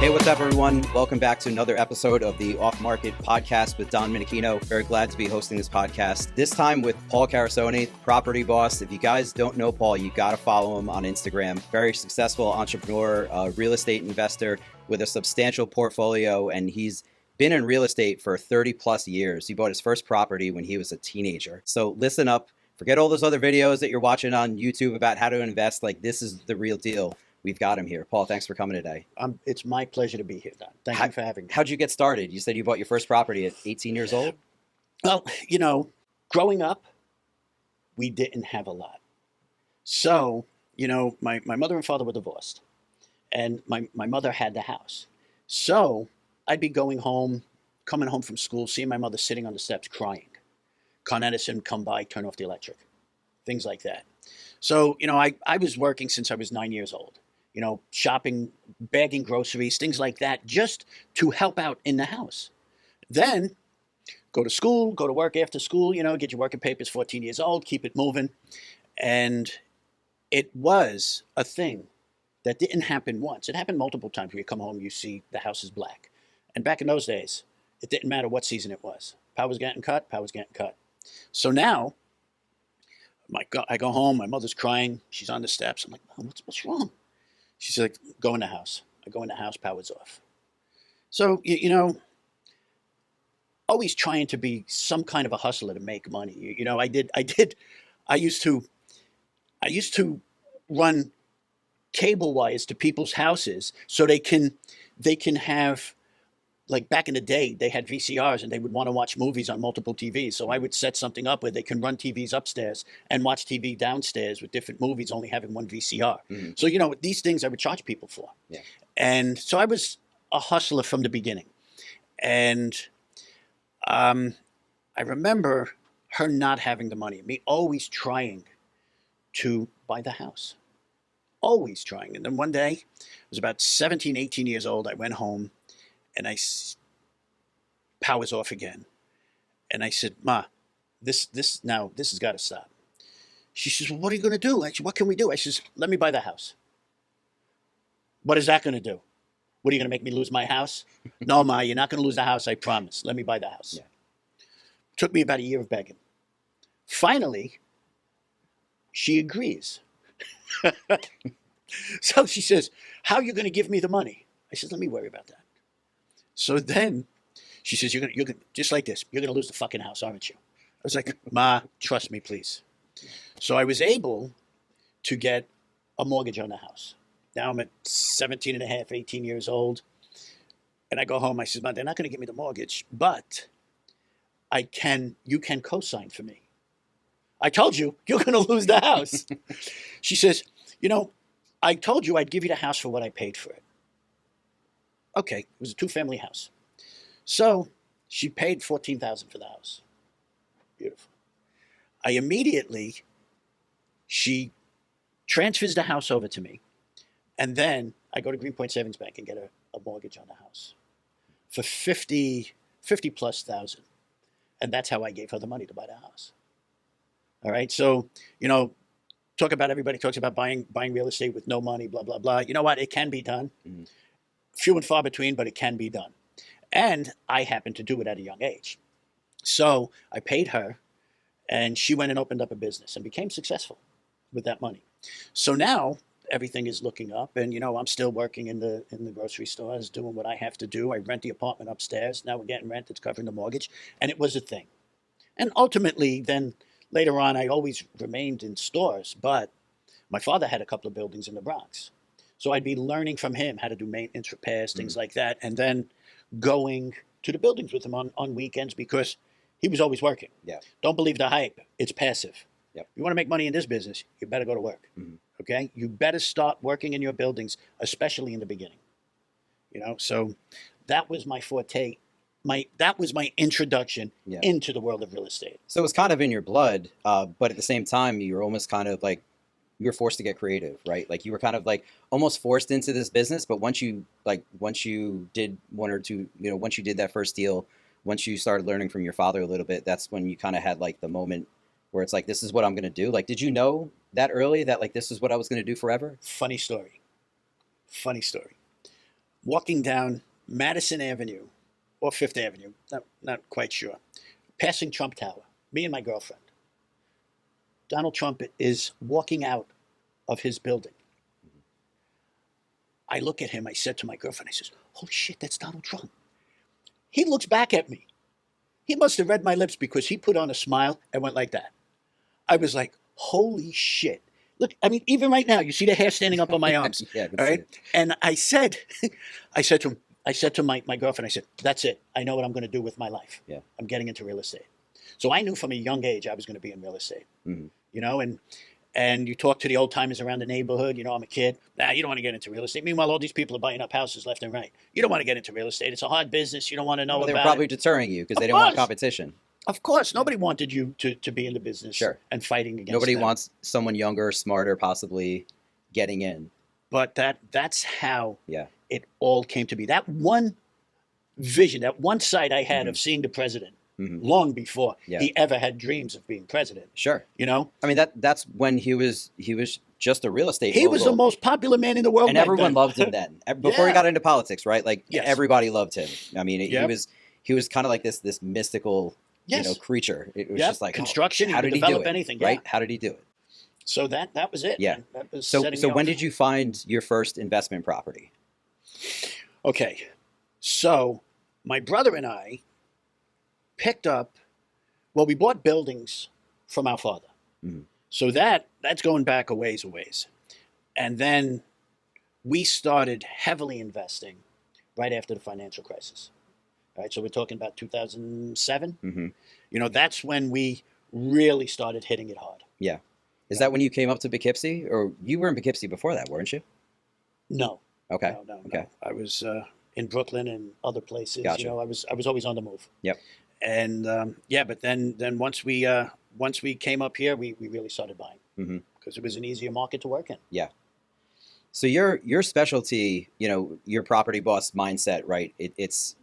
Hey, what's up, everyone? Welcome back to another episode of the Off Market Podcast with Don Minichino. Very glad to be hosting this podcast. This time with Paul Carassone, property boss. If you guys don't know Paul, you got to follow him on Instagram. Very successful entrepreneur, real estate investor with a substantial portfolio, and he's been in real estate for 30 plus years. He bought his first property when he was a teenager. So listen up. Forget all those other videos that you're watching on YouTube about how to invest. Like, this is the real deal. We've got him here. Paul, thanks for coming today. It's my pleasure to be here, Don. Thank you for having me. How'd you get started? You said you bought your first property at 18 years old? Well, growing up, we didn't have a lot. So, my mother and father were divorced, and my mother had the house. So I'd be coming home from school, seeing my mother sitting on the steps crying. Con Edison come by, turn off the electric, things like that. So, I was working since I was 9 years old. Shopping, bagging groceries, things like that, just to help out in the house. Then go to school, go to work after school, get your working papers, 14 years old, keep it moving. And it was a thing that didn't happen once. It happened multiple times where you come home, you see the house is black. And back in those days, it didn't matter what season it was. Power was getting cut, power was getting cut. So now, I go home, my mother's crying, she's on the steps. I'm like, Mom, what's wrong? She's like, go in the house. I go in the house, power's off. So, always trying to be some kind of a hustler to make money. I used to run cable wires to people's houses so they can have, like back in the day, they had VCRs and they would want to watch movies on multiple TVs. So I would set something up where they can run TVs upstairs and watch TV downstairs with different movies, only having one VCR. Mm-hmm. So, these things I would charge people for. Yeah. And so I was a hustler from the beginning. And I remember her not having the money, me always trying to buy the house. Always trying. And then one day, I was about 17, 18 years old, I went home. And power's off again. And I said, Ma, this has got to stop. She says, well, what are you going to do? I said, what can we do? I says, let me buy the house. What is that going to do? What, are you going to make me lose my house? No, Ma, you're not going to lose the house, I promise. Let me buy the house. Yeah. Took me about a year of begging. Finally, she agrees. So she says, how are you going to give me the money? I said, let me worry about that. So then she says, you're gonna just like this, you're going to lose the fucking house, aren't you? I was like, Ma, trust me, please. So I was able to get a mortgage on the house. Now I'm at 17 and a half, 18 years old. And I go home, I said, Ma, they're not going to give me the mortgage, but you can co-sign for me. I told you, you're going to lose the house. She says, I told you I'd give you the house for what I paid for it. Okay, it was a two-family house. So she paid $14,000 for the house. Beautiful. She transfers the house over to me, and then I go to Greenpoint Savings Bank and get a mortgage on the house for $50 plus thousand. And that's how I gave her the money to buy the house. All right, so, everybody talks about buying real estate with no money, blah, blah, blah. You know what? It can be done. Mm-hmm. Few and far between, but it can be done. And I happened to do it at a young age. So I paid her, and she went and opened up a business and became successful with that money. So now everything is looking up, and I'm still working in the grocery stores, doing what I have to do. I rent the apartment upstairs. Now we're getting rent that's covering the mortgage, and it was a thing. And ultimately, then later on, I always remained in stores, but my father had a couple of buildings in the Bronx. So I'd be learning from him how to do maintenance, repairs, things like that, and then going to the buildings with him on weekends because he was always working. Yeah. Don't believe the hype. It's passive. Yep. You want to make money in this business, you better go to work. Mm-hmm. Okay? You better start working in your buildings, especially in the beginning. So that was my forte. That was my introduction into the world of real estate. So it was kind of in your blood, but at the same time, you were almost kind of like, you were forced to get creative, right? Like you were kind of like almost forced into this business, but once you did one or two, once you did that first deal, once you started learning from your father a little bit, that's when you kind of had like the moment where it's like, this is what I'm going to do. Like, did you know that early that like this is what I was going to do forever? Funny story. walking down Madison Avenue or Fifth Avenue, not quite sure, passing Trump Tower, me and my girlfriend. Donald Trump is walking out of his building. I look at him, I said to my girlfriend, I says, holy shit, that's Donald Trump. He looks back at me. He must have read my lips because he put on a smile and went like that. I was like, holy shit. Look, I mean, even right now, you see the hair standing up on my arms. Yeah, all right. And I said to my girlfriend, I said, that's it. I know what I'm going to do with my life. Yeah. I'm getting into real estate. So I knew from a young age I was going to be in real estate. Mm-hmm. You know, and you talk to the old timers around the neighborhood, you know, I'm a kid. Nah, you don't want to get into real estate. Meanwhile, all these people are buying up houses left and right. You don't want to get into real estate. It's a hard business. You don't want to know Well, they about were probably it. deterring you because they Of didn't want course. competition. Of course, nobody wanted you to be in the business Sure. and fighting against Nobody them. wants someone younger, smarter, possibly getting in. But that's how Yeah. it all came to be. That one vision, that one sight I had Mhm. of seeing the president Mhm. long before Yeah. he ever had dreams of being president. Sure. You know, I mean, that's when he was just a real estate he was the mogul. most popular man in the world, And back everyone then. loved him then. Before he Yeah. got into politics, right? Like Yes. everybody loved him. I mean, Yep. he was kind of like this mystical, Yes. creature. It was Yep. just like Construction, Oh, he how could did he do develop it? anything, Right? yeah. How did he do it? So that was it. Yeah. Man. That was So setting so me when off. did you find your first investment property? Okay, so my brother and I picked up. Well, we bought buildings from our father. Mhm. So that's going back a ways, and then we started heavily investing right after the financial crisis. All right, so we're talking about 2007. Mm-hmm. You know, that's when we really started hitting it hard. Yeah. Is that when you came up to Poughkeepsie, or you were in Poughkeepsie before that, weren't you? No, Okay. no. Okay. I was in Brooklyn and other places. Gotcha. You know, I was always on the move. Yep. And but then once we came up here, we really started buying Mm-hmm. because it was an easier market to work in. Yeah. So your specialty, your property boss mindset, right? It's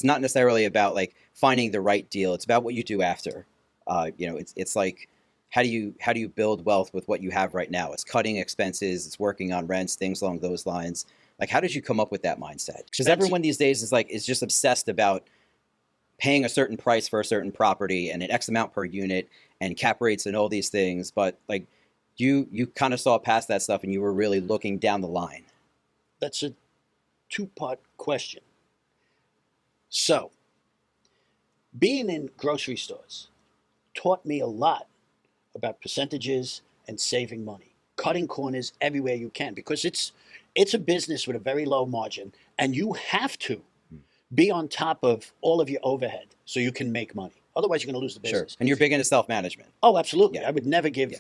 not necessarily about like finding the right deal. It's about what you do after. It's like how do you build wealth with what you have right now? It's cutting expenses. It's working on rents, things along those lines. Like, how did you come up with that mindset? Because everyone these days is just obsessed about paying a certain price for a certain property and an X amount per unit and cap rates and all these things. But like, you kind of saw past that stuff and you were really looking down the line. That's a two-part question. So, being in grocery stores taught me a lot about percentages and saving money, cutting corners everywhere you can, because it's a business with a very low margin, and you have to be on top of all of your overhead so you can make money. Otherwise, you're going to lose the business. Sure. And you're big into self-management. Oh, absolutely. Yeah. I would never give. Yeah.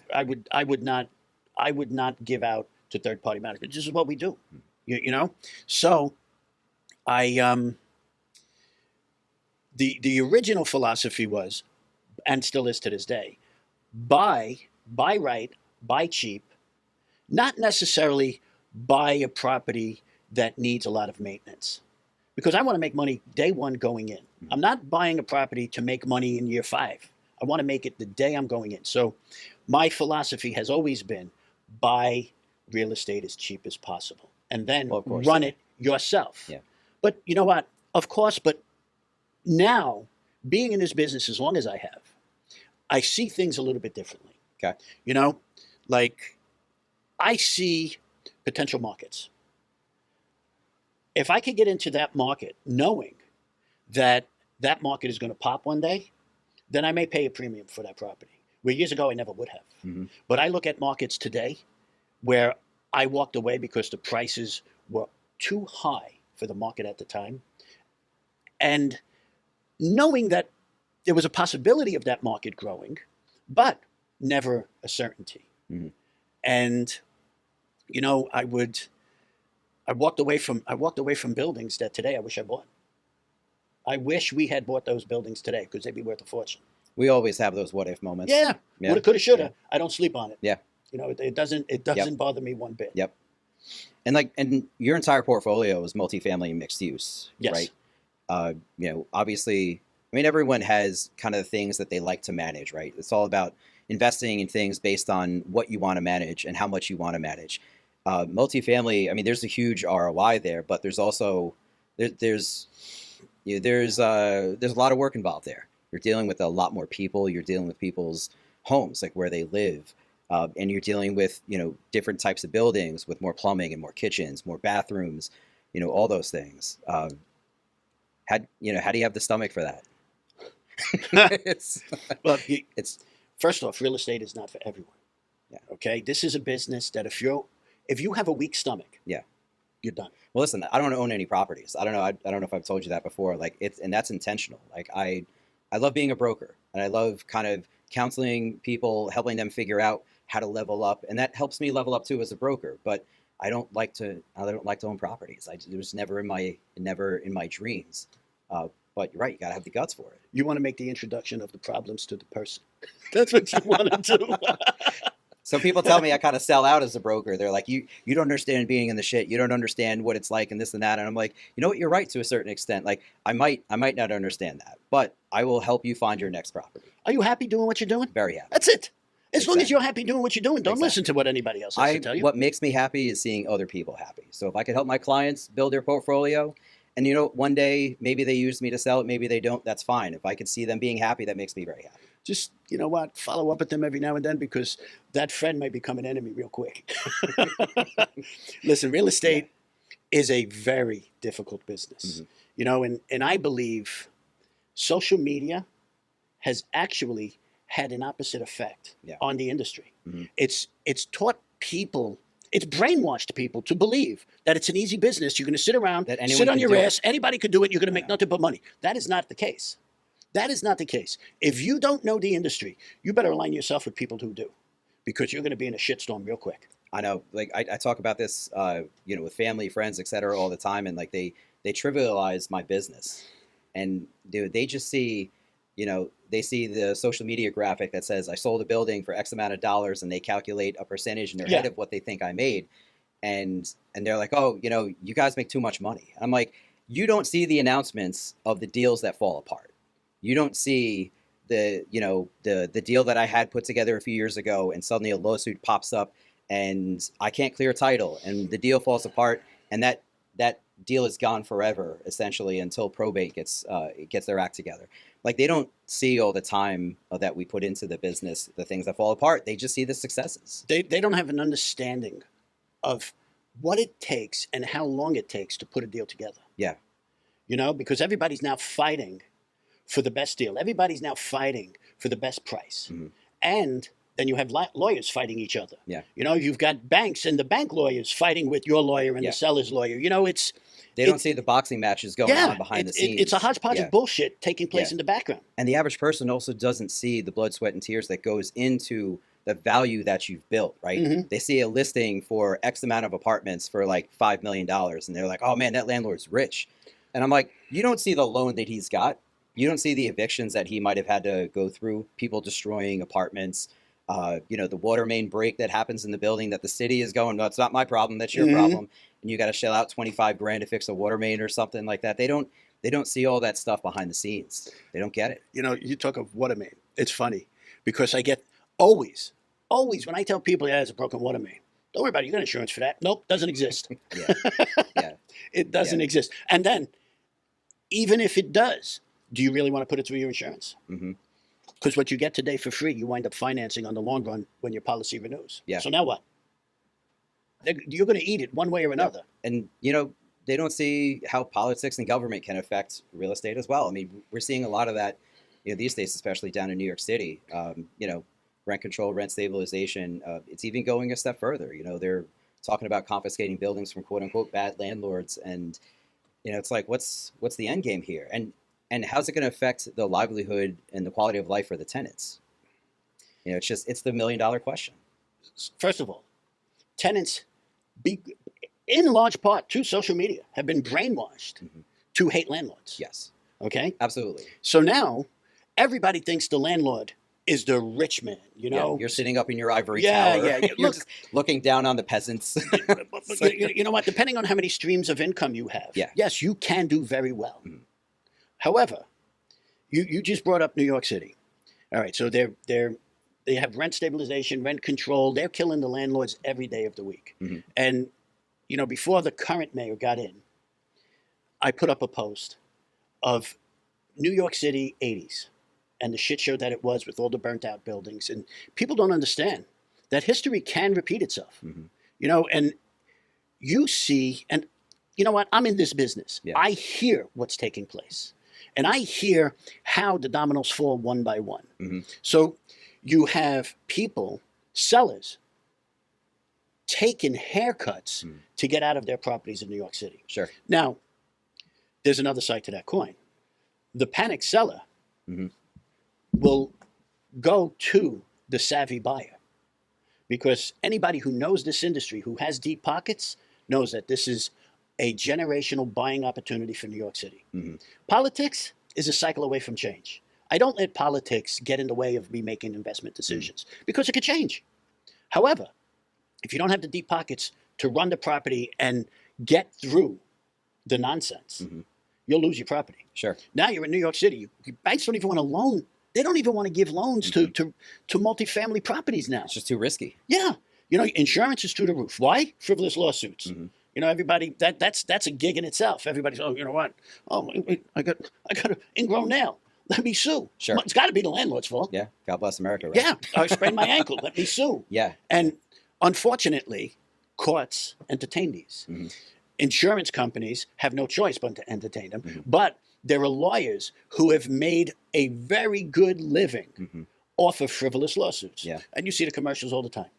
I would not give out to third-party management. This is what we do. You know. So, the original philosophy was, and still is to this day, buy right, buy cheap, not necessarily buy a property that needs a lot of maintenance. Because I want to make money day one going in. I'm not buying a property to make money in year 5. I want to make it the day I'm going in. So my philosophy has always been buy real estate as cheap as possible and then Well, of course, run yeah. it yourself. Yeah. But you know what? Of course, but now being in this business as long as I have, I see things a little bit differently. Okay. You know, like I see potential markets. If I could get into that market knowing that that market is going to pop one day, then I may pay a premium for that property. Where years ago I never would have. Mm-hmm. But I look at markets today where I walked away because the prices were too high for the market at the time. And knowing that there was a possibility of that market growing, but never a certainty. Mm-hmm. And, you know, I walked away from buildings that today I wish I bought. I wish we had bought those buildings today because they'd be worth a fortune. We always have those what if moments. Yeah. Yeah. Woulda, coulda, shoulda. Yeah. I don't sleep on it. Yeah. You know, it doesn't bother me one bit. Yep. And your entire portfolio is multifamily and mixed use, Yes. right? Obviously, I mean, everyone has kind of things that they like to manage, right? It's all about investing in things based on what you want to manage and how much you want to manage. Multifamily, I mean, there's a huge ROI there, but there's also there's there's a lot of work involved there. You're dealing with a lot more people. You're dealing with people's homes, like where they live, and you're dealing with different types of buildings with more plumbing and more kitchens, more bathrooms, all those things. How do you have the stomach for that? it's Well, it's first off, real estate is not for everyone. Yeah. Okay. This is a business that if you have a weak stomach, Yeah. you're done. Well, listen, I don't own any properties. I don't know. I don't know if I've told you that before. Like and that's intentional. Like I love being a broker, and I love kind of counseling people, helping them figure out how to level up, and that helps me level up too as a broker. But I don't like to own properties. It was never in my dreams. But you're right. You got to have the guts for it. You want to make the introduction of the problems to the person. That's what you want to do. Some people tell me I kind of sell out as a broker. They're like, you don't understand being in the shit. You don't understand what it's like and this and that. And I'm like, you know what? You're right to a certain extent. Like I might not understand that, but I will help you find your next property. Are you happy doing what you're doing? Very happy. That's it. As long as Exactly. you're happy doing what you're doing, don't Exactly. listen to what anybody else has to tell you. What makes me happy is seeing other people happy. So if I could help my clients build their portfolio, and one day maybe they use me to sell it, maybe they don't, that's fine. If I could see them being happy, that makes me very happy. Just, you know what, follow up with them every now and then, because that friend may become an enemy real quick. Listen, real estate is a very difficult business. Mm-hmm. And I believe social media has actually had an opposite effect on the industry. Mm-hmm. It's taught people, it's brainwashed people to believe that it's an easy business. You're going to sit around, That anyone sit on can your do it. ass, anybody could do it, you're going to make nothing but money. That is not the case. That is not the case. If you don't know the industry, you better align yourself with people who do, because you're going to be in a shitstorm real quick. I know, like I talk about this, with family, friends, et cetera, all the time, and like they trivialize my business, and they just see, they see the social media graphic that says I sold a building for X amount of dollars, and they calculate a percentage in their head of what they think I made, and they're like, oh, you guys make too much money. I'm like, you don't see the announcements of the deals that fall apart. You don't see the deal that I had put together a few years ago, and suddenly a lawsuit pops up, and I can't clear title, and the deal falls apart, and that deal is gone forever, essentially, until probate gets their act together. Like, they don't see all the time that we put into the business, the things that fall apart. They just see the successes. They don't have an understanding of what it takes and how long it takes to put a deal together. Yeah. Because everybody's now fighting for the best deal. Everybody's now fighting for the best price. Mm-hmm. And then you have lawyers fighting each other. Yeah. You've got banks and the bank lawyers fighting with your lawyer and the seller's lawyer. They don't see the boxing matches going on behind the scenes. It's a hodgepodge of bullshit taking place in the background. And the average person also doesn't see the blood, sweat, and tears that goes into the value that you've built, right? Mm-hmm. They see a listing for X amount of apartments for like $5 million, and they're like, oh man, that landlord's rich. And I'm like, you don't see the loan that he's got. You don't see the evictions that he might have had to go through, people destroying apartments, the water main break that happens in the building that the city is going, no, it's not my problem, that's your problem. And you got to shell out $25,000 to fix a water main or something like that. They don't see all that stuff behind the scenes. They don't get it. You talk of water main. It's funny because I get always when I tell people, it's a broken water main. Don't worry about it. You got insurance for that. Nope, doesn't exist. Yeah. It doesn't exist. And then, even if it does, do you really want to put it through your insurance? Mm-hmm. Because what you get today for free, you wind up financing on the long run when your policy renews. Yeah. So now what? You're going to eat it one way or another. And, they don't see how politics and government can affect real estate as well. I mean, we're seeing a lot of that, these days, especially down in New York City. Rent control, rent stabilization. It's even going a step further. They're talking about confiscating buildings from quote unquote bad landlords. And, it's like, what's the end game here? And how's it going to affect the livelihood and the quality of life for the tenants? It's the $1 million question. First of all, tenants, in large part to social media, have been brainwashed to hate landlords. Yes. Okay? Absolutely. So now everybody thinks the landlord is the rich man, Yeah, you're sitting up in your ivory tower. Yeah. You're just looking down on the peasants. You know what? Depending on how many streams of income you have, yes, you can do very well. Mm-hmm. However, you just brought up New York City. All right, so they're They have rent stabilization, rent control. They're killing the landlords every day of the week. Mhm. And, before the current mayor got in, I put up a post of New York City 80s and the shit show that it was with all the burnt out buildings. And people don't understand that history can repeat itself, Mhm. and you see, and you know what? I'm in this business. Yeah. I hear what's taking place and I hear how the dominoes fall one by one. Mhm. So you have people, sellers, taking haircuts to get out of their properties in New York City. Sure. Now, there's another side to that coin. The panicked seller Mhm. will go to the savvy buyer because anybody who knows this industry, who has deep pockets, knows that this is a generational buying opportunity for New York City. Mhm. Politics is a cycle away from change. I don't let politics get in the way of me making investment decisions because it could change. However, if you don't have the deep pockets to run the property and get through the nonsense, Mhm. you'll lose your property. Sure. Now you're in New York City. Banks don't even want to loan. They don't even want to give loans to multifamily properties now. It's just too risky. Yeah. Insurance is through the roof. Why? Frivolous lawsuits. Mhm. Everybody that's a gig in itself. Everybody's, you know what? Oh, I got an ingrown nail. Let me sue. Sure. It's got to be the landlord's fault. Yeah. God bless America, right? Yeah. I sprained my ankle. Let me sue. Yeah. And unfortunately, courts entertain these. Mhm. Insurance companies have no choice but to entertain them. Mhm. But there are lawyers who have made a very good living Mhm. off of frivolous lawsuits. Yeah. And you see the commercials all the time.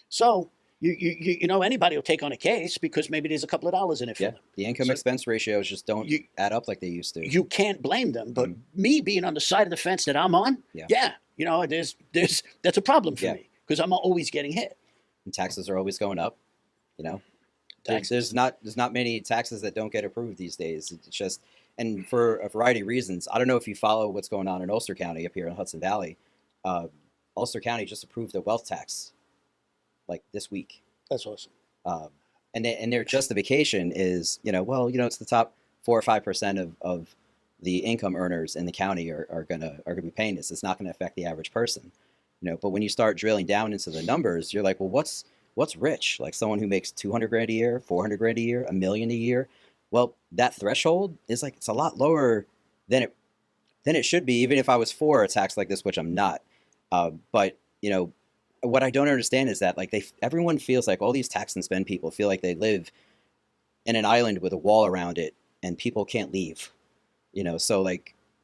So anybody will take on a case because maybe there's a couple of dollars in it for Yeah. them. The income expense ratios just don't add up like they used to. You can't blame them. But me being on the side of the fence that I'm on, that's a problem for Yeah. me because I'm always getting hit. And taxes are always going up. Taxes. There's not many taxes that don't get approved these days. It's just, and for a variety of reasons. I don't know if you follow what's going on in Ulster County up here in Hudson Valley. Ulster County just approved a wealth tax like this week. That's awesome. And their justification is, it's the top 4 or 5% of the income earners in the county are gonna be paying this. It's not gonna affect the average person, But when you start drilling down into the numbers, you're like, well, what's rich? Like someone who makes 200 grand a year, 400 grand a year, $1 million a year. Well, that threshold is it's a lot lower than it should be, even if I was for a tax like this, which I'm not. But what I don't understand is that everyone feels like all these tax and spend people feel like they live in an island with a wall around it and people can't leave. So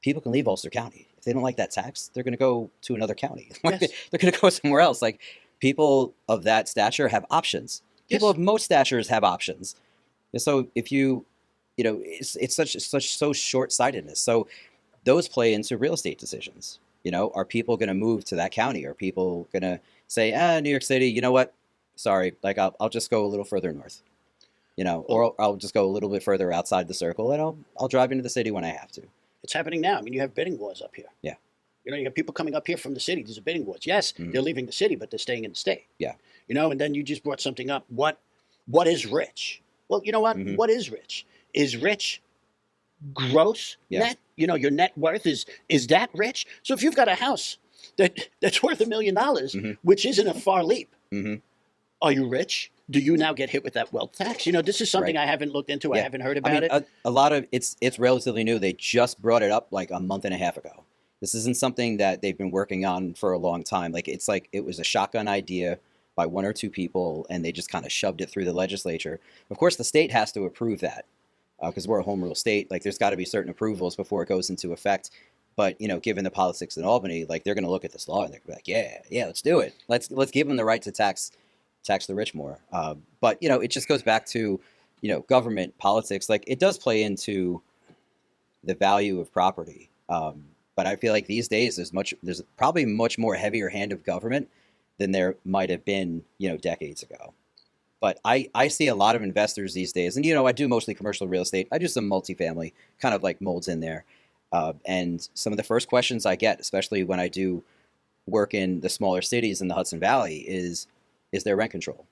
people can leave Ulster County. If they don't like that tax, they're going to go to another county. Yes. They're going to go somewhere else. People of that stature have options. People Yes. of most statures have options. And so if it's so short-sightedness. So those play into real estate decisions. Are people going to move to that county? Are people going to say, New York City, you know what? Sorry, I'll just go a little further north, or I'll just go a little bit further outside the circle, and I'll drive into the city when I have to. It's happening now. I mean, you have bidding wars up here. Yeah. You have people coming up here from the city. There's a bidding wars. Yes, they're leaving the city, but they're staying in the state. Yeah. And then you just brought something up. What is rich? Well, you know what? Mhm. What is rich? Is rich gross net? Your net worth is that rich? So if you've got a house that's worth $1 million, which isn't a far leap, are you rich? Do you now get hit with that wealth tax? This is something Right. I haven't looked into. Yeah. I haven't heard about it. A lot of it's relatively new. They just brought it up like a month and a half ago. This isn't something that they've been working on for a long time. It was a shotgun idea by one or two people, and they just kind of shoved it through the legislature. Of course, the state has to approve that because we're a home rule state. There's got to be certain approvals before it goes into effect. But given the politics in Albany, they're going to look at this law and they're going to be like, yeah, let's do it. Let's give them the right to tax the rich more. But it just goes back to government politics. It does play into the value of property. But I feel like these days there's probably much more heavier hand of government than there might have been decades ago. But I see a lot of investors these days, and I do mostly commercial real estate. I do some multifamily, kind of molds in there. And some of the first questions I get, especially when I do work in the smaller cities in the Hudson Valley, is there rent control?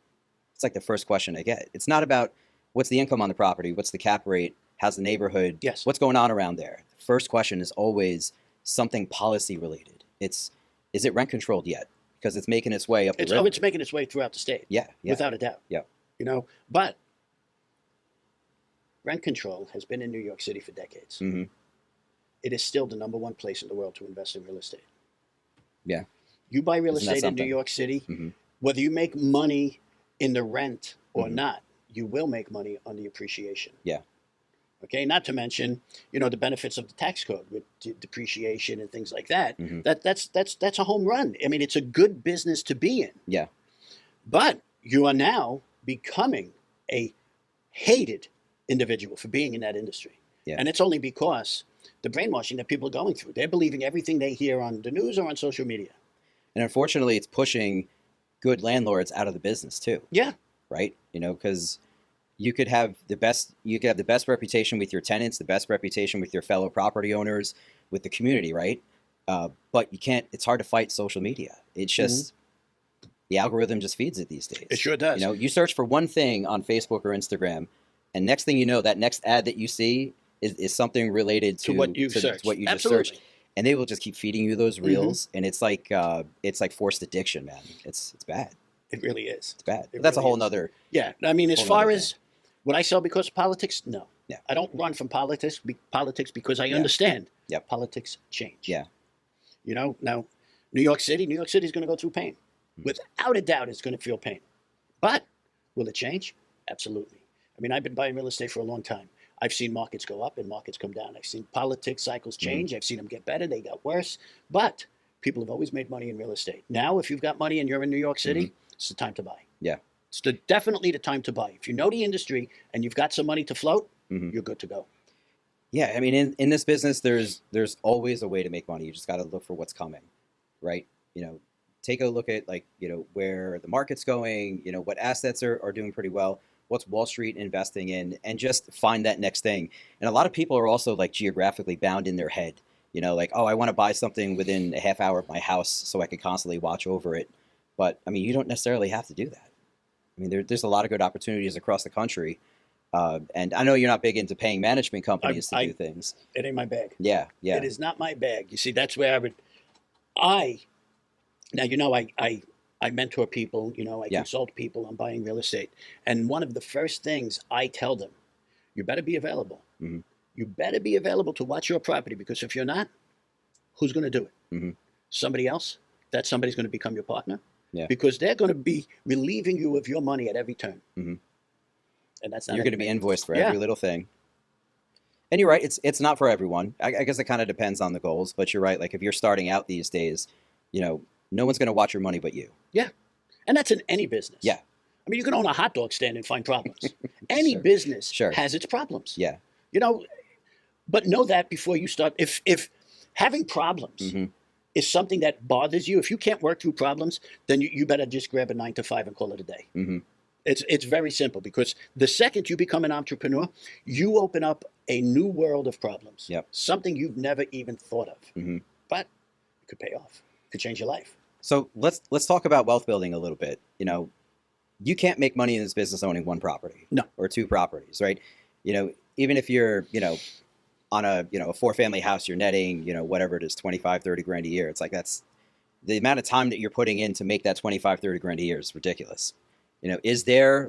It's the first question I get. It's not about what's the income on the property, what's the cap rate, how's the neighborhood, Yes. what's going on around there. The first question is always something policy related. Is it rent controlled yet? because it's making its way up the It's river. it's making its way throughout the state. Yeah, yeah, Without a doubt. yeah. You know, but rent control has been in New York City for decades. Mm-hmm. It is still the number one place in the world to invest in real estate. Yeah. You buy real Isn't that estate in New something? York City, Mm-hmm. whether you make money in the rent or Mhm. not, you will make money on the appreciation. Yeah. Okay, not to mention, the benefits of the tax code with depreciation and things like that. Mhm. That's a home run. I mean, it's a good business to be in. Yeah. But you are now becoming a hated individual for being in that industry. Yeah. And it's only because the brainwashing that people are going through. They're believing everything they hear on the news or on social media. And unfortunately, it's pushing good landlords out of the business too. Yeah. Right? Because you could have the best reputation with your tenants, the best reputation with your fellow property owners, with the community, right? But you can't. It's hard to fight social media. It's just the algorithm just feeds it these days. It sure does. You search for one thing on Facebook or Instagram, and next thing you know, that next ad that you see is something related to what you searched. what you just Absolutely. searched, and they will just keep feeding you those reels, and it's like forced addiction, man. It's bad. It really is. It's bad. It But that's a really whole is. nother. Yeah. I mean, as Whole far nother as would I sell because of politics? No. Yeah. I don't run from politics because I Yeah. understand Yep. politics change. Yeah. Now, New York City is going to go through pain. Without a doubt, it's going to feel pain. But will it change? Absolutely. I mean, I've been buying real estate for a long time. I've seen markets go up and markets come down. I've seen politics cycles change. I've seen them get better. They got worse. But people have always made money in real estate. Now, if you've got money and you're in New York City, it's the time to buy. Yeah. It's definitely the time to buy. If you know the industry and you've got some money to float, Mhm. you're good to go. Yeah, I mean, in this business, there's always a way to make money. You just got to look for what's coming, right? Take a look at where the market's going. What assets are doing pretty well. What's Wall Street investing in, and just find that next thing. And a lot of people are also like geographically bound in their head. Like, oh, I want to buy something within a half hour of my house so I can constantly watch over it. But I mean, you don't necessarily have to do that. I mean, there's a lot of good opportunities across the country. And I know you're not big into paying management companies to do things. It ain't my bag. Yeah, yeah. It is not my bag. You see, that's where I mentor people, I Yeah. consult people on buying real estate. And one of the first things I tell them, you better be available. Mhm. You better be available to watch your property, because if you're not, who's going to do it? Mhm. Somebody else? That somebody's going to become your partner? Yeah. Because they're going to be relieving you of your money at every turn. Mhm. And that's not You're going to be anything. invoiced for Yeah. every little thing. And you're right, it's not for everyone. I guess it kind of depends on the goals, but you're right. Like if you're starting out these days, no one's going to watch your money but you. Yeah. And that's in any business. Yeah. I mean, you can own a hot dog stand and find problems. Any Sure. business Sure. has its problems. Yeah. But know that before you start. If having problems Mhm. is something that bothers you, if you can't work through problems, then you better just grab a 9 to 5 and call it a day. Mhm. It's very simple, because the second you become an entrepreneur, you open up a new world of problems. Yep. Something you've never even thought of. Mhm. But it could pay off. It could change your life. So let's talk about wealth building a little bit. You can't make money in this business owning one property. No. Or two properties, right? Even if you're, on a 4-family house, you're netting, whatever it is, 25, 30 grand a year. It's like that's the amount of time that you're putting in to make that 25, 30 grand a year is ridiculous. Is there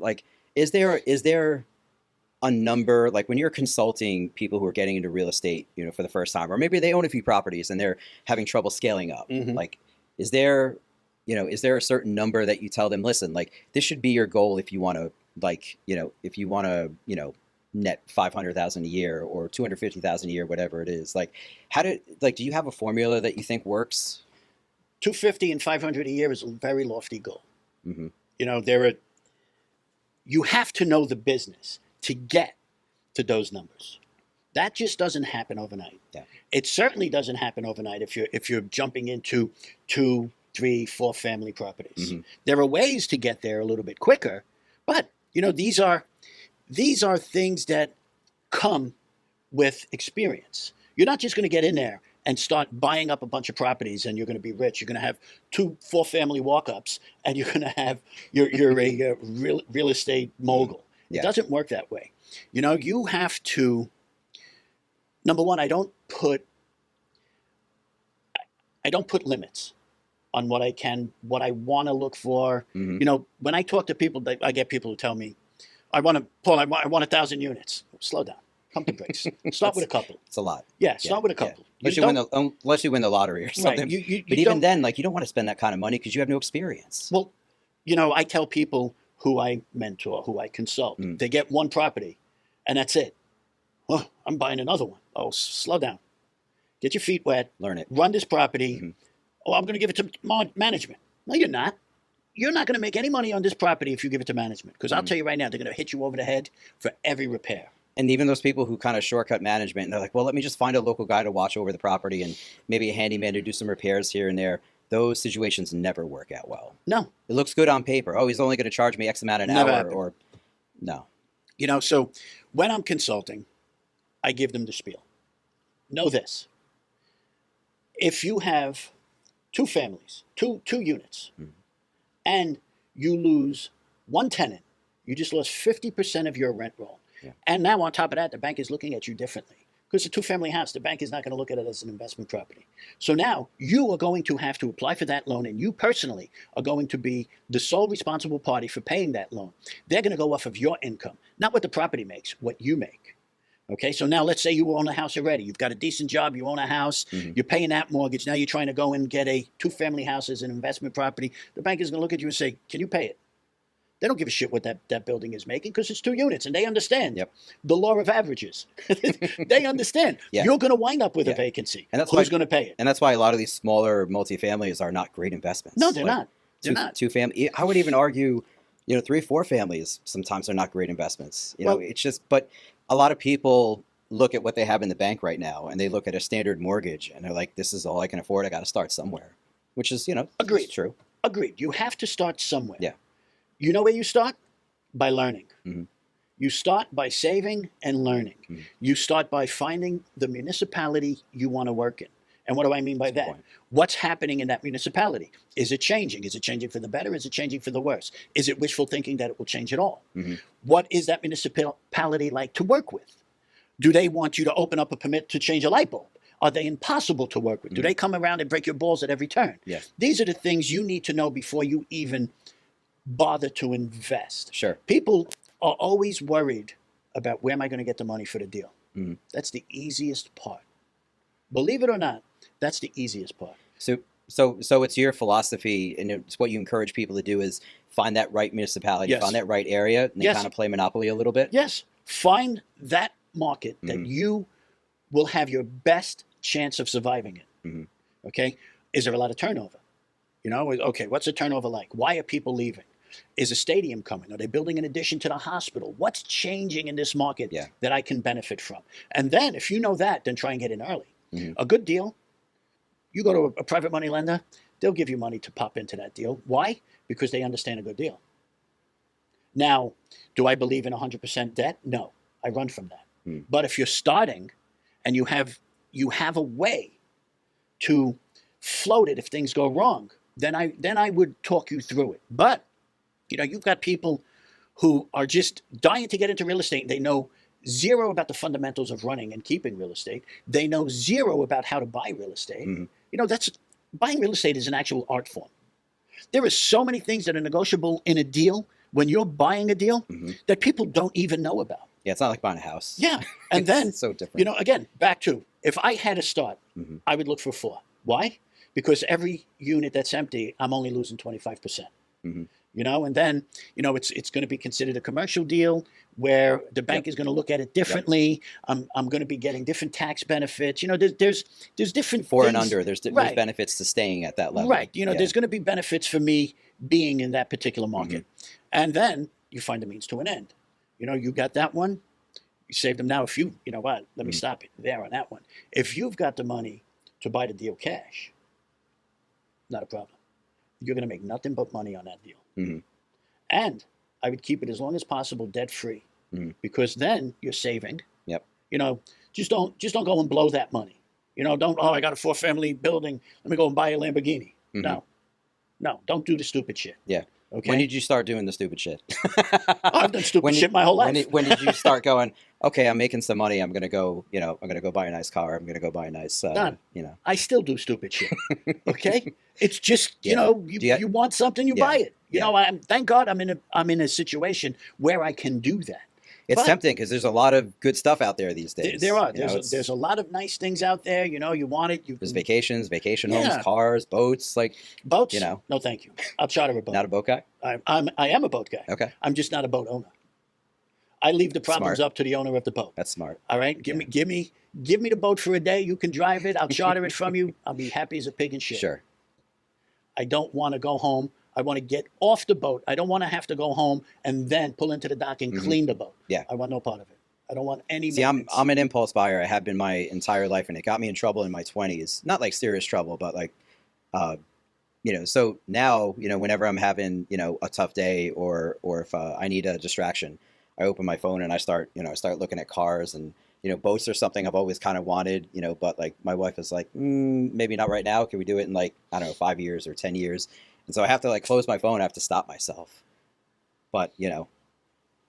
a number, like when you're consulting people who are getting into real estate, for the first time, or maybe they own a few properties and they're having trouble scaling up? Mhm. Like, is there a certain number that you tell them, listen, like this should be your goal if you want to, net 500,000 a year or 250,000 a year, whatever it is. Like, do you have a formula that you think works? 250 and 500 a year is a very lofty goal. Mm-hmm. You have to know the business to get to those numbers. That just doesn't happen overnight. Yeah. It certainly doesn't happen overnight if you're jumping into 2, 3, 4 family properties. Mhm. There are ways to get there a little bit quicker, but these are things that come with experience. You're not just going to get in there and start buying up a bunch of properties and you're going to be rich. You're going to have 2 4-family walk-ups and you're going to have you're a real estate mogul. Yeah. It doesn't work that way. You have to. Number one, I don't put limits. on what I want to look for. Mhm. You know, when I talk to people, I get people who tell me, Paul, I want 1,000 units. Slow down. Pump the brakes. Start with a couple. It's a lot. Yeah, start with a Yeah. couple. Unless you win the lottery or Right. something. You But even then, like, you don't want to spend that kind of money because you have no experience. Well, you know, I tell people who I mentor, who I consult, Mm. they get one property, and that's it. Oh, I'm buying another one. Oh, slow down. Get your feet wet. Learn it. Run this property. Mhm. Oh, I'm going to give it to management. No, you're not. You're not going to make any money on this property if you give it to management. Because I'll Mhm. tell you right now, they're going to hit you over the head for every repair. And even those people who kind of shortcut management, and they're like, well, let me just find a local guy to watch over the property and maybe a handyman to do some repairs here and there. Those situations never work out well. No. It looks good on paper. Oh, he's only going to charge me X amount an Never hour, happened. or no. You know, so when I'm consulting, I give them the spiel. Know this. If you have two families, two units, Mhm. and you lose one tenant, you just lost 50% of your rent roll. Yeah. And now on top of that, the bank is looking at you differently. Because it's a two-family house, the bank is not going to look at it as an investment property. So now you are going to have to apply for that loan, and you personally are going to be the sole responsible party for paying that loan. They're going to go off of your income, not what the property makes, what you make. Okay, so now let's say you own a house already. You've got a decent job, you own a house, Mhm. you're paying that mortgage. Now you're trying to go and get a two-family house as an investment property. The bank is going to look at you and say, can you pay it? They don't give a shit what that building is making because it's two units, and they understand Yep. the law of averages. They understand. Yeah. You're going to wind up with Yeah. a vacancy. And that's Who's why- going to pay it? And that's why a lot of these smaller multifamilies are not great investments. No, they're Like, not. They're not. Two family. I would even argue, 3, 4 families sometimes are not great investments. Well- It's just. But a lot of people look at what they have in the bank right now, and they look at a standard mortgage, and they're like, "This is all I can afford. I got to start somewhere," which is, Agreed. it's true. Agreed. You have to start somewhere. Yeah. You know where you start? By learning. Mhm. You start by saving and learning. Mhm. You start by finding the municipality you want to work in. And what do I mean by That's a that? point. What's happening in that municipality? Is it changing? Is it changing for the better? Is it changing for the worse? Is it wishful thinking that it will change at all? Mhm. What is that municipality like to work with? Do they want you to open up a permit to change a light bulb? Are they impossible to work with? Do Mhm. they come around and break your balls at every turn? Yeah. These are the things you need to know before you even bother to invest. Sure. People are always worried about where am I going to get the money for the deal. Mhm. That's the easiest part. Believe it or not, that's the easiest part. So it's your philosophy, and it's what you encourage people to do is find that right municipality, Yes. find that right area, and then Yes. kind of play Monopoly a little bit. Yes, find that market that Mhm. you will have your best chance of surviving in. Mhm. Okay? Is there a lot of turnover? Okay, what's the turnover like? Why are people leaving? Is a stadium coming? Are they building an addition to the hospital? What's changing in this market Yeah. that I can benefit from? And then, if you know that, then try and get in early. Mhm. A good deal, you go to a private money lender, they'll give you money to pop into that deal. Why? Because they understand a good deal. Now, do I believe in 100% debt? No, I run from that. Hmm. But if you're starting and you have a way to float it if things go wrong, then I would talk you through it. But you've got people who are just dying to get into real estate. They know zero about the fundamentals of running and keeping real estate. They know zero about how to buy real estate. Mhm. That's buying real estate is an actual art form. There are so many things that are negotiable in a deal when you're buying a deal Mhm. that people don't even know about. Yeah, it's not like buying a house. Yeah. And It's then, so different. again, back to if I had to start, Mhm. I would look for 4. Why? Because every unit that's empty, I'm only losing 25%. Mhm. And then, it's going to be considered a commercial deal where the bank is going to look at it differently. I'm going to be getting different tax benefits. There's different For things. and under, there's Right. benefits to staying at that level. Right. Yeah. There's going to be benefits for me being in that particular market. And then you find a means to an end. You got that one. You save them now. If let me stop it there on that one. If you've got the money to buy the deal cash, not a problem. You're going to make nothing but money on that deal. Mhm. And I would keep it as long as possible debt free, Mhm. because then you're saving. Yep. Just don't go and blow that money. Don't, I got a 4-family building, let me go and buy a Lamborghini. Mhm. No, don't do the stupid shit. Yeah. Okay. When did you start doing the stupid shit? I've done stupid When shit my whole life. when did you start going, okay, I'm making some money. I'm going to go, I'm going to go buy a nice car. I'm going to go buy a nice, Done. you know. I still do stupid shit. Okay. It's just, Yeah. you want something, you Yeah. buy it. Yeah. Thank God I'm in a situation where I can do that. It's But tempting because there's a lot of good stuff out there these days. there are. You know, There's a lot of nice things out there. You want it. there's vacations, vacation homes, Yeah. cars, boats. Like, Boats? you know. No, thank you. I'll charter a boat. Not a boat guy? I am a boat guy. Okay. I'm just not a boat owner. I leave the problems Smart. up to the owner of the boat. That's smart. All right, give me the boat for a day. You can drive it. I'll charter it from you. I'll be happy as a pig in shit. Sure. I don't want to go home. I want to get off the boat. I don't want to have to go home and then pull into the dock and clean the boat. Yeah. I want no part of it. I don't want any. See, I'm maintenance. an impulse buyer. I have been my entire life, and it got me in trouble in my 20s. Not like serious trouble, but like, so now, whenever I'm having, a tough day or if I need a distraction, I open my phone and I start looking at cars and, boats are something I've always kind of wanted, but like my wife is like, maybe not right now. Can we do it in like, I don't know, 5 years or 10 years? And so I have to like close my phone. I have to stop myself. But,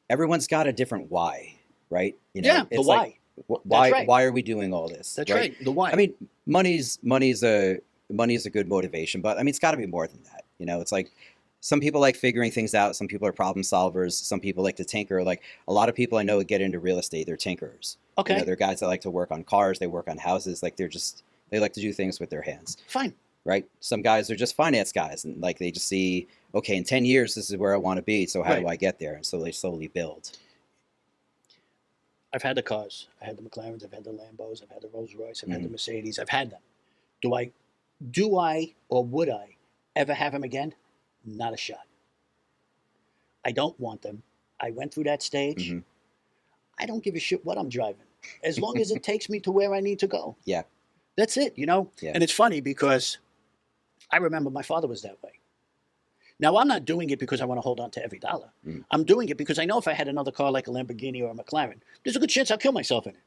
everyone's got a different why, right? The it's why. Like, That's right. why are we doing all this? That's right. The why. I mean, money's a good motivation, but I mean, it's got to be more than that. It's like some people like figuring things out. Some people are problem solvers. Some people like to tinker. Like a lot of people I know that get into real estate, they're tinkerers. Okay. They're guys that like to work on cars. They work on houses. Like they like to do things with their hands. Fine. Right. Some guys are just finance guys, and like they just see, okay, in 10 years, this is where I want to be. So how do I get there? And so they slowly build. I've had the cars. I had the McLarens. I've had the Lambos. I've had the Rolls Royce. I've had the Mercedes. I've had them. Do I or would I ever have them again? Not a shot. I don't want them. I went through that stage. I don't give a shit what I'm driving, as long as it takes me to where I need to go. Yeah. That's it, Yeah. And it's funny because I remember my father was that way. Now, I'm not doing it because I want to hold on to every dollar. I'm doing it because I know if I had another car like a Lamborghini or a McLaren, there's a good chance I'll kill myself in it.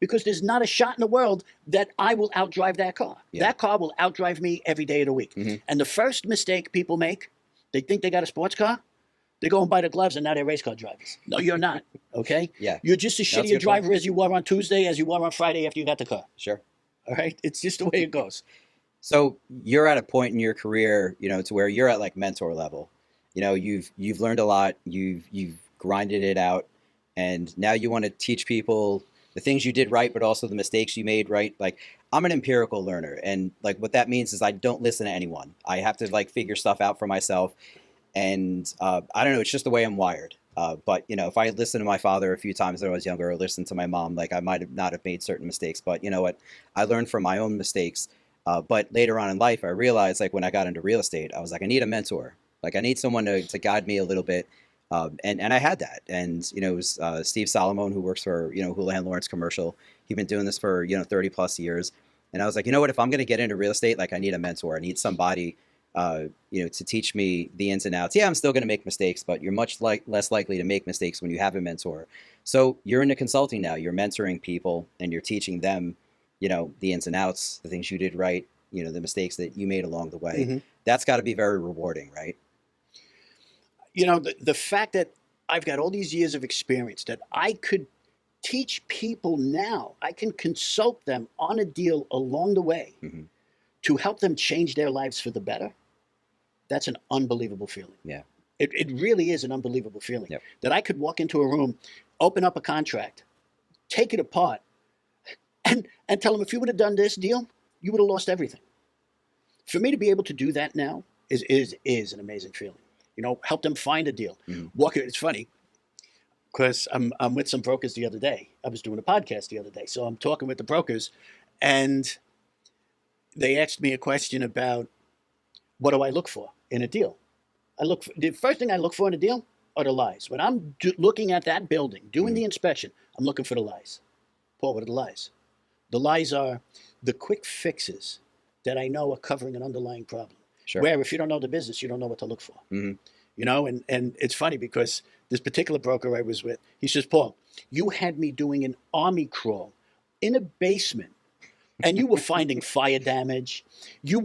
Because there's not a shot in the world that I will outdrive that car. Yeah. That car will outdrive me every day of the week. And the first mistake people make, they think they got a sports car, they go and buy the gloves and now they're race car drivers. No, you're not, okay? Yeah. You're just as shitty a driver as you were on Tuesday as you were on Friday after you got the car. Sure. All right? It's just the way it goes. So you're at a point in your career, to where you're at like mentor level. You've learned a lot. You've grinded it out, and now you want to teach people the things you did right, but also the mistakes you made right. Like I'm an empirical learner, and like what that means is I don't listen to anyone. I have to like figure stuff out for myself, and I don't know. It's just the way I'm wired. But if I listened to my father a few times when I was younger, or listened to my mom, like I might have not have made certain mistakes. But you know what? I learned from my own mistakes. But later on in life, I realized, like when I got into real estate, I was like, I need a mentor. Like I need someone to guide me a little bit. And I had that. And, it was Steve Solomon, who works for, Houlihan Lawrence Commercial. He'd been doing this for, 30 plus years. And I was like, you know what, if I'm going to get into real estate, like I need a mentor. I need somebody, to teach me the ins and outs. Yeah, I'm still going to make mistakes, but you're much less likely to make mistakes when you have a mentor. So you're into consulting now. You're mentoring people and you're teaching them, the ins and outs, the things you did right, the mistakes that you made along the way. That's got to be very rewarding, right? The fact that I've got all these years of experience that I could teach people now, I can consult them on a deal along the way to help them change their lives for the better. That's an unbelievable feeling. Yeah. It really is an unbelievable feeling. Yep. That I could walk into a room, open up a contract, take it apart, and tell them, if you would have done this deal, you would have lost everything. For me to be able to do that now is an amazing feeling. Help them find a deal. It's funny because I'm with some brokers the other day. I was doing a podcast the other day, so I'm talking with the brokers, and they asked me a question about what do I look for in a deal. The first thing I look for in a deal are the lies. When I'm looking at that building, doing the inspection, I'm looking for the lies. Paul, what are the lies? The lies are the quick fixes that I know are covering an underlying problem. Sure. Where if you don't know the business, you don't know what to look for. And it's funny because this particular broker I was with, he says, Paul, you had me doing an army crawl in a basement and you were finding fire damage. You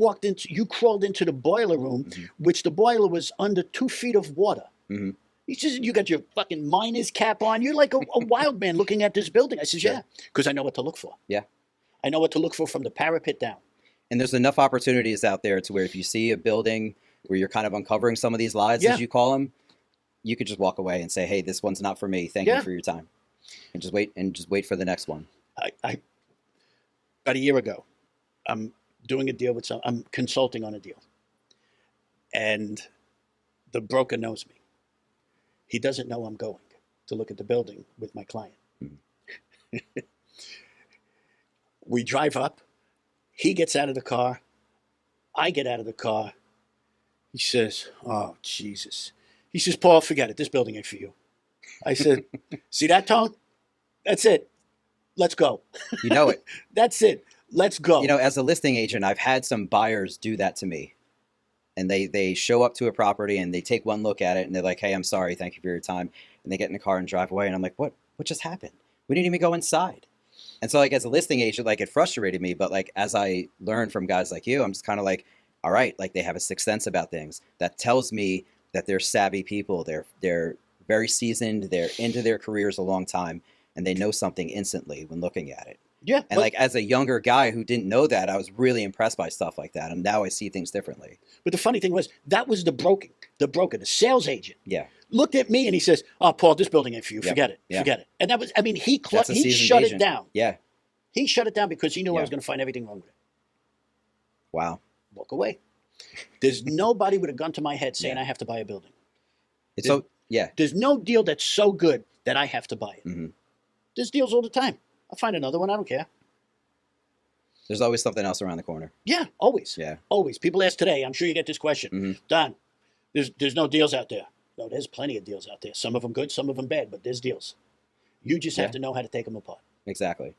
crawled into the boiler room, Mhm. which the boiler was under 2 feet of water. Mhm. He says, you got your fucking miner's cap on. You're like a wild man looking at this building. I says, Sure. yeah, because I know what to look for. Yeah. I know what to look for from the parapet down. And there's enough opportunities out there to where if you see a building where you're kind of uncovering some of these lies, Yeah. as you call them, you could just walk away and say, "Hey, this one's not for me. Thank Yeah. you for your time," and just wait for the next one. I about a year ago, I'm doing a deal with I'm consulting on a deal. And the broker knows me. He doesn't know I'm going to look at the building with my client. Mhm. We drive up. He gets out of the car. I get out of the car. He says, oh, Jesus. He says, Paul, forget it. This building ain't for you. I said, see that tone? That's it. Let's go. You know it. That's it. Let's go. You know, as a listing agent, I've had some buyers do that to me. And they show up to a property and they take one look at it and they're like, "Hey, I'm sorry. Thank you for your time." And they get in the car and drive away. And I'm like, "What? What just happened? We didn't even go inside." And so, like, as a listing agent, like, it frustrated me. But like, as I learned from guys like you, I'm just kind of like, all right, like, they have a sixth sense about things. That tells me that they're savvy people. They're very seasoned. They're into their careers a long time, and they know something instantly when looking at it. Yeah. And like, as a younger guy who didn't know that, I was really impressed by stuff like that. And now I see things differently. But the funny thing was, that was the broker, the sales agent. Yeah. Looked at me and he says, "Oh, Paul, this building ain't for you. Yep. Forget it. Yeah. Forget it." And that was, I mean, he That's a seasoned shut agent. it down. Yeah. He shut it down because he knew I Yeah. was going to find everything wrong with it. Wow. Walk away. There's nobody with a gun to my head saying Yeah. I have to buy a building. It's so yeah. There's no deal that's so good that I have to buy it. Hmm. There's deals all the time. I'll find another one. I don't care. There's always something else around the corner. Yeah, always. Yeah. Always. People ask today, I'm sure you get this question. Mhm. Don, there's no deals out there. No, there's plenty of deals out there. Some of them good, some of them bad, but there's deals. You just have Yeah. to know how to take them apart. Exactly.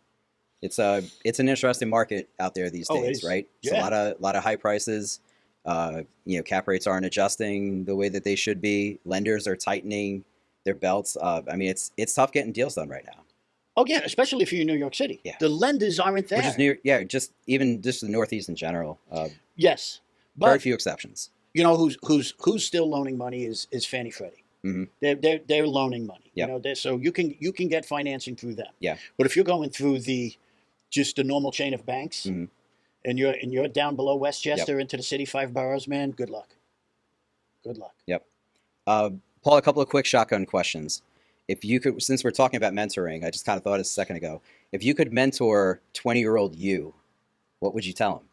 It's an interesting market out there these Oh, it days, is. right? It's Yeah. a lot of high prices. Cap rates aren't adjusting the way that they should be. Lenders are tightening their belts. I mean, it's tough getting deals done right now. Oh yeah, especially if you're in New York City. Yeah. The lenders aren't there. Which is near, yeah, just the Northeast in general. Yes. Very But few exceptions. you know who's still loaning money is Fannie Freddie. Hmm. They're loaning money. Yep. You know, so you can get financing through them. Yeah. But if you're going through just the normal chain of banks, Mhm. and you're down below Westchester into the city 5 boroughs, man, good luck. Good luck. Yep. Paul, a couple of quick shotgun questions. If you could, since we're talking about mentoring, I just kind of thought a second ago, if you could mentor 20-year-old you, what would you tell him?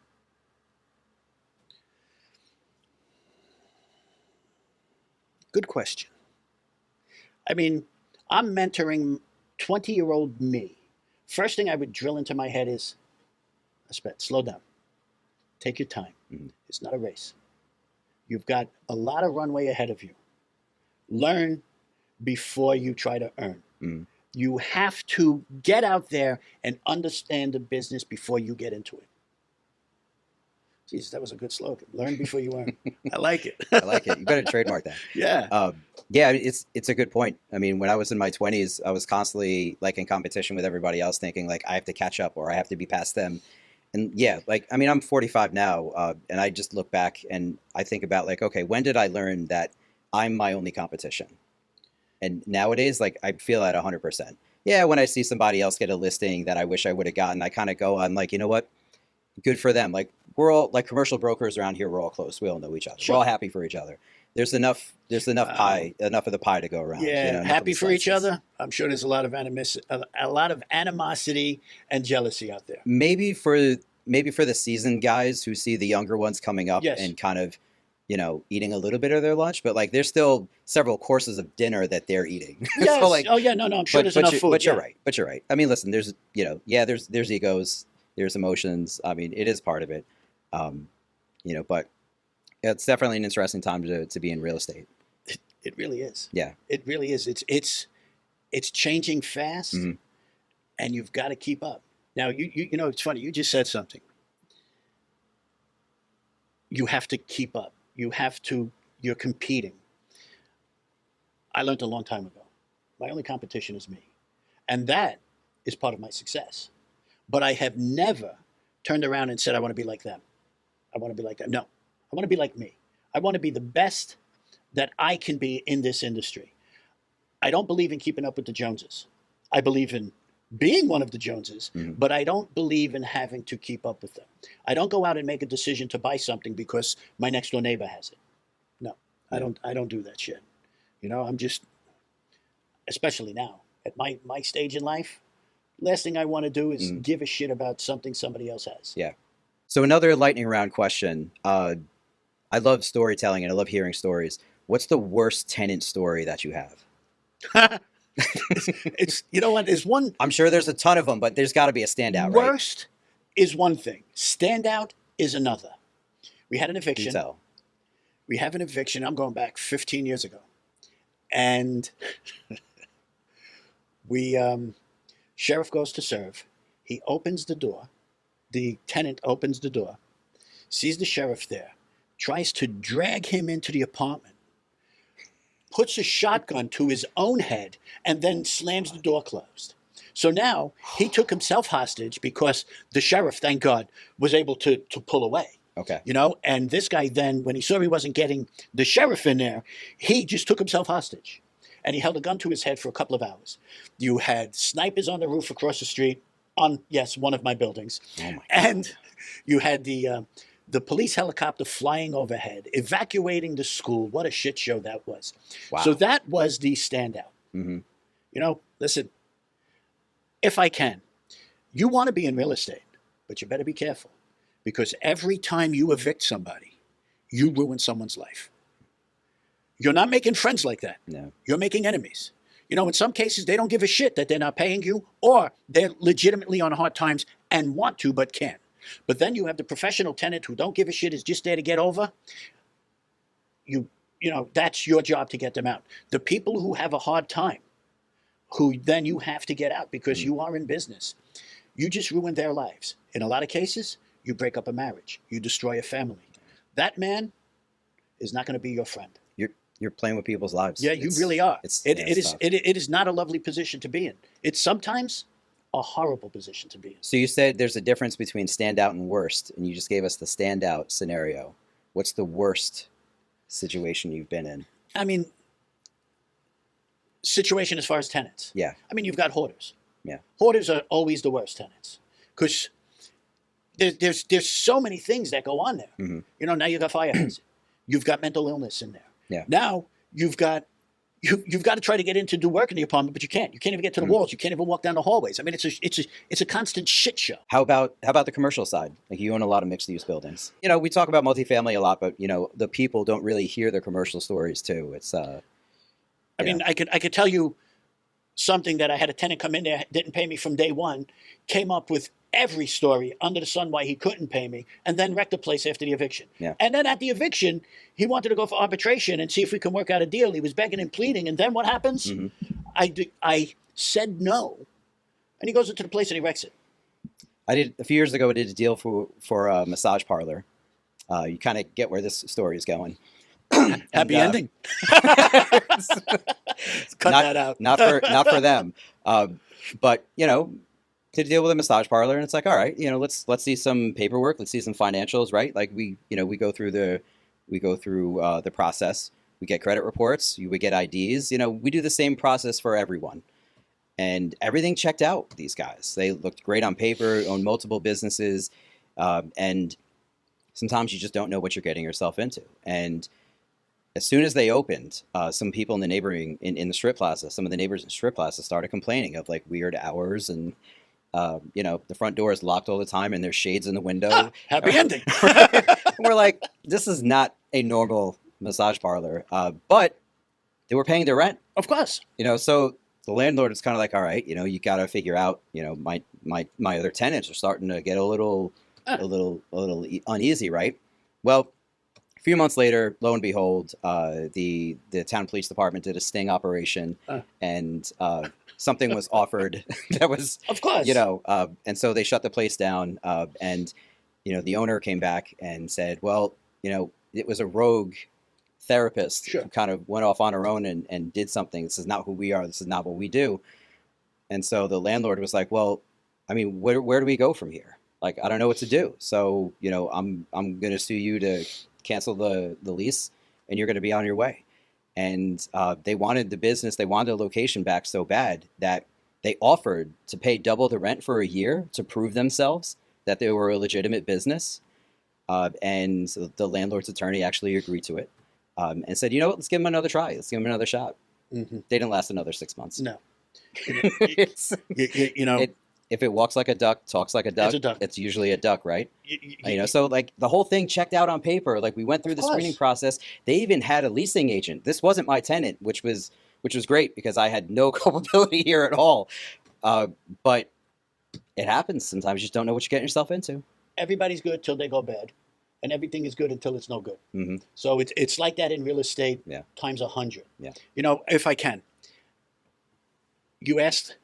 Good question. I mean, I'm mentoring 20-year-old me. First thing I would drill into my head is, slow down. Take your time. Mhm. It's not a race. You've got a lot of runway ahead of you. Learn before you try to earn. Mhm. You have to get out there and understand the business before you get into it. Jeez, that was a good slogan. Learn before you earn. I like it. I like it. You better trademark that. Yeah. Yeah, it's a good point. I mean, when I was in my 20s, I was constantly like in competition with everybody else, thinking like I have to catch up or I have to be past them. And yeah, like I mean, I'm 45 now, and I just look back and I think about like, okay, when did I learn that I'm my only competition? And nowadays, like I feel at 100%. Yeah, when I see somebody else get a listing that I wish I would have gotten, I kind of go, I'm like, you know what? Good for them. Like we're all like commercial brokers around here. We're all close. We all know each other. Sure. We're all happy for each other. There's enough pie, enough of the pie to go around. Yeah, you know, enough of happy the for each slices. other. I'm sure there's a lot of animosity and jealousy out there. Maybe for the seasoned guys who see the younger ones coming up Yes. and kind of, eating a little bit of their lunch, but like there's still several courses of dinner that they're eating. Yes. So like, Oh yeah, no, I'm sure there's enough food. but you're Yeah. right. But you're right. I mean, listen, there's there's egos, there's emotions. I mean, it is part of it. But it's definitely an interesting time to be in real estate. It really is. Yeah. It really is. It's changing fast, Mhm. and you've got to keep up. Now you know it's funny. You just said something. You have to keep up. You're competing. I learned a long time ago. My only competition is me. And that is part of my success. But I have never turned around and said, I want to be like them. I want to be like them. No, I want to be like me. I want to be the best that I can be in this industry. I don't believe in keeping up with the Joneses. I believe in being one of the Joneses, but I don't believe in having to keep up with them. I don't go out and make a decision to buy something because my next door neighbor has it. No, I don't do that shit. I'm just, especially now at my stage in life, last thing I want to do is give a shit about something somebody else has. Yeah. So another lightning round question. I love storytelling and I love hearing stories. What's the worst tenant story that you have? It's you know what? There's one. I'm sure there's a ton of them, but there's got to be a standout, right? Worst is one thing. Standout is another. We had an eviction. Do tell. We have an eviction. I'm going back 15 years ago, and sheriff goes to serve. He opens the door. The tenant opens the door, sees the sheriff there, tries to drag him into the apartment, puts a shotgun to his own head, and then slams the door closed. So now he took himself hostage because the sheriff, thank God, was able to pull away. Okay. And this guy then, when he saw he wasn't getting the sheriff in there, he just took himself hostage. And he held a gun to his head for a couple of hours. You had snipers on the roof across the street on, yes, one of my buildings. Oh my God. And you had the police helicopter flying overhead, evacuating the school. What a shit show that was. Wow. So that was the standout. Listen, if I can, you want to be in real estate, but you better be careful because every time you evict somebody, you ruin someone's life. You're not making friends like that. No. You're making enemies. In some cases, they don't give a shit that they're not paying you, or they're legitimately on hard times and want to but can't. But then you have the professional tenant who don't give a shit, is just there to get over. That's your job to get them out. The people who have a hard time, who then you have to get out because you are in business, you just ruin their lives. In a lot of cases, you break up a marriage. You destroy a family. That man is not going to be your friend. You're playing with people's lives. Yeah, you really are. It is not a lovely position to be in. It's sometimes a horrible position to be in. So you said there's a difference between standout and worst, and you just gave us the standout scenario. What's the worst situation you've been in? I mean, situation as far as tenants. Yeah. I mean, you've got hoarders. Yeah. Hoarders are always the worst tenants because there's so many things that go on there. Now you've got fire hazard. You've got mental illness in there. Yeah. Now you've got to try to get in to do work in the apartment, but you can't. You can't even get to the walls. You can't even walk down the hallways. I mean, it's a constant shit show. How about the commercial side? Like you own a lot of mixed use buildings. We talk about multifamily a lot, but the people don't really hear the commercial stories too. It's I mean, I could tell you something that I had a tenant come in there, didn't pay me from day one, came up with every story under the sun why he couldn't pay me, and then wrecked the place after the eviction. Yeah. And then at the eviction, he wanted to go for arbitration and see if we can work out a deal. He was begging and pleading, and then what happens? I said no, and he goes into the place and he wrecks it. A few years ago. I did a deal for a massage parlor. You kind of get where this story is going. Happy ending. Cut that out. Not for them. But to deal with a massage parlor, and it's like, all right, let's see some paperwork, let's see some financials, right? Like we go through the process. We get credit reports, we get IDs. We do the same process for everyone, and everything checked out. These guys, they looked great on paper, own multiple businesses, and sometimes you just don't know what you're getting yourself into. And as soon as they opened, some people in the neighboring in the strip plaza, some of the neighbors in the strip plaza started complaining of like weird hours and. The front door is locked all the time and there's shades in the window. Happy ending. We're like, this is not a normal massage parlor, but they were paying their rent. Of course. So the landlord is kind of like, all right, you got to figure out, my other tenants are starting to get a little uneasy, right? Well, a few months later, lo and behold, the town police department did a sting operation, and something was offered that was, of course, and so they shut the place down. And the owner came back and said, well, it was a rogue therapist who kind of went off on her own and did something. This is not who we are. This is not what we do. And so the landlord was like, well, I mean, where do we go from here? Like, I don't know what to do. So, I'm going to sue you to cancel the lease, and you're going to be on your way. And they wanted the business, they wanted the location back so bad that they offered to pay double the rent for a year to prove themselves that they were a legitimate business. And so the landlord's attorney actually agreed to it, and said, you know what, let's give them another try. Let's give them another shot. Mm-hmm. They didn't last another 6 months. No. It's, if it walks like a duck, talks like a duck, it's usually a duck, right? So like the whole thing checked out on paper. Like we went through the screening process. They even had a leasing agent. This wasn't my tenant, which was great because I had no culpability here at all. But it happens. Sometimes you just don't know what you're getting yourself into. Everybody's good till they go bad, and everything is good until it's no good. Mm-hmm. So it's like that in real estate times 100. Yeah. If I can, you asked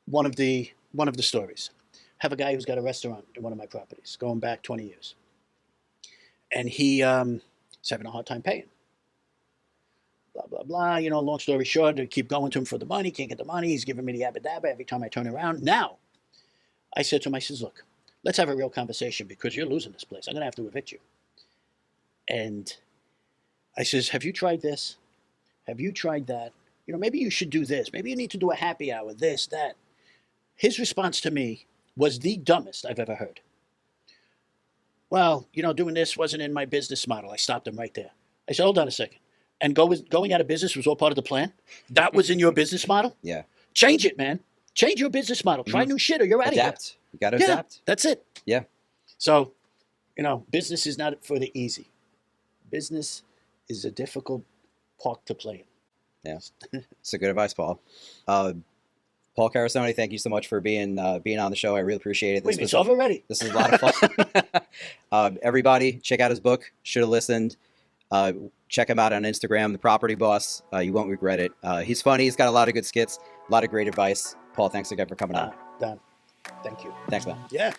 one of the stories. Have a guy who's got a restaurant in one of my properties going back 20 years, and he's having a hard time paying. Blah blah blah. Long story short, I keep going to him for the money. Can't get the money. He's giving me the yabba dabba every time I turn around. Now, I said to him, I says, look, let's have a real conversation because you're losing this place. I'm gonna have to evict you. And I says, have you tried this? Have you tried that? Maybe you should do this. Maybe you need to do a happy hour. This, that. His response to me was the dumbest I've ever heard. Well, doing this wasn't in my business model. I stopped him right there. I said, hold on a second. And going out of business was all part of the plan? That was in your business model? Yeah. Change it, man. Change your business model. Try new shit or you're out of here. Adapt. You got to adapt. That's it. Yeah. So, business is not for the easy. Business is a difficult park to play in. Yeah. So good advice, Paul. Paul Carassone, thank you so much for being on the show. I really appreciate it. It's over already. This is a lot of fun. Everybody, check out his book. Should have listened. Check him out on Instagram, The Property Boss. You won't regret it. He's funny. He's got a lot of good skits, a lot of great advice. Paul, thanks again for coming on. Don, thank you. Thanks, man. Yeah.